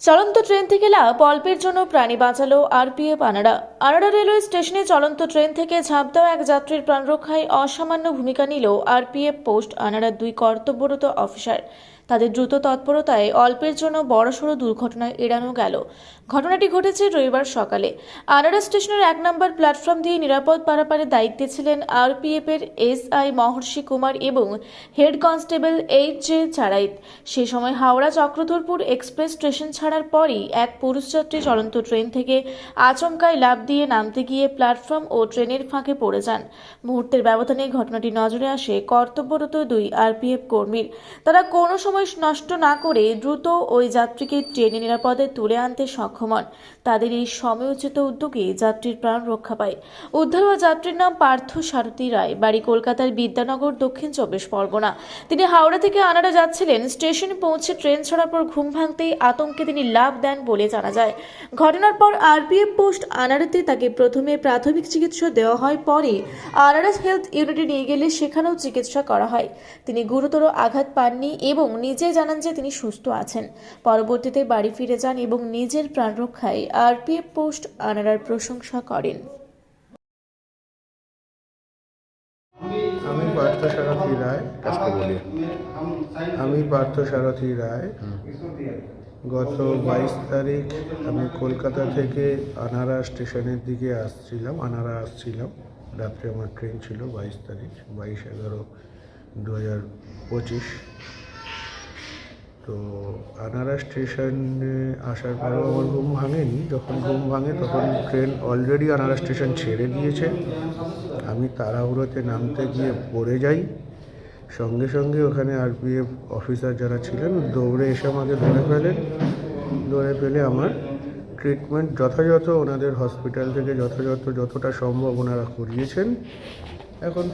চলন্ত ট্রেন থেকে লাভ, অল্পের জন্য প্রাণী বাঁচালো আরপিএফ আনাড়া। আনাড়া রেলওয়ে স্টেশনে চলন্ত ট্রেন থেকে ঝাঁপ দেওয়া এক যাত্রীর প্রাণ রক্ষায় অসামান্য ভূমিকা নিল আরপিএফ পোস্ট আনাড়ার দুই কর্তব্যরত অফিসার। তাদের দ্রুত তৎপরতায় অল্পের জন্য বড়সড় দুর্ঘটনা এড়ানো গেল। ঘটনাটি ঘটেছে রবিবার সকালে। আনাড়া স্টেশনের 1 নম্বর প্ল্যাটফর্ম দিয়ে নিরাপদ পারাপারের দায়িত্বে ছিলেন আরপিএফ এর এসআই মহর্ষি কুমার এবং হেড কনস্টেবল এইচ.জে. চারাইত। সেই সময় হাওড়া চক্রধরপুর এক্সপ্রেস স্টেশন ছাড়ার পরই এক পুরুষযাত্রী চলন্ত ট্রেন থেকে আচমকায় লাফ দিয়ে নামতে গিয়ে প্ল্যাটফর্ম ও ট্রেনের ফাঁকে পড়ে যান। মুহূর্তের ব্যবধানে ঘটনাটি নজরে আসে কর্তব্যরত দুই আরপিএফ কর্মীর। তারা কোনো সময় নষ্ট না করে দ্রুত ওই যাত্রীকে ট্রেনে নিরাপদে তুলে আনতে সক্ষম হন। তাদের এই সময়োচিত উদ্যোগে যাত্রীর প্রাণ রক্ষা পায়। উদ্ধার হওয়া যাত্রীর নাম পার্থ সারথী রায়, বাড়ি কলকাতার বিদ্যানগর, দক্ষিণ 24 পরগনা। তিনি হাওড়া থেকে আনাড়া যাচ্ছিলেন। স্টেশনে পৌঁছে ট্রেন ছাড়ার পর ঘুম ভাঙতেই আতঙ্কে তিনি লাফ দেন বলে জানা যায়। ঘটনার পর আরপিএফ পোস্ট আনাড়াতে তাকে প্রথমে প্রাথমিক চিকিৎসা দেওয়া হয়, পরে আনাড়া হেলথ ইউনিটে নিয়ে গেলে সেখানেও চিকিৎসা করা হয়। তিনি গুরুতর আঘাত পাননি এবং নিজে জানান যে তিনি সুস্থ আছেন। পরবর্তীতে বাড়ি ফিরে যান এবং নিজের প্রাণ রক্ষায় আরপিএফ পোস্ট আনাড়ার প্রশংসা করেন। আমি পার্থ সারথী রায়। গত 22 তারিখ আমি কলকাতা থেকে আনাড়া স্টেশনের দিকে আসছিলাম। রাত্রে আমার ট্রেন ছিল 22 তারিখ, 22/11/2025। তো আনাড়া স্টেশনে আসার পরেও আমার ঘুম ভাঙেনি। যখন ঘুম ভাঙে তখন ট্রেন অলরেডি আনাড়া স্টেশন ছেড়ে দিয়েছে। আমি তাড়াহুড়োতে নামতে গিয়ে পড়ে যাই। সঙ্গে সঙ্গে ওখানে আরপিএফ অফিসার যারা ছিলেন দৌড়ে এসে আমাকে ধরে ফেলে আমার ট্রিটমেন্ট যথাযথ ওনাদের হসপিটাল থেকে যতটা সম্ভব ওনারা করিয়েছেন। এখন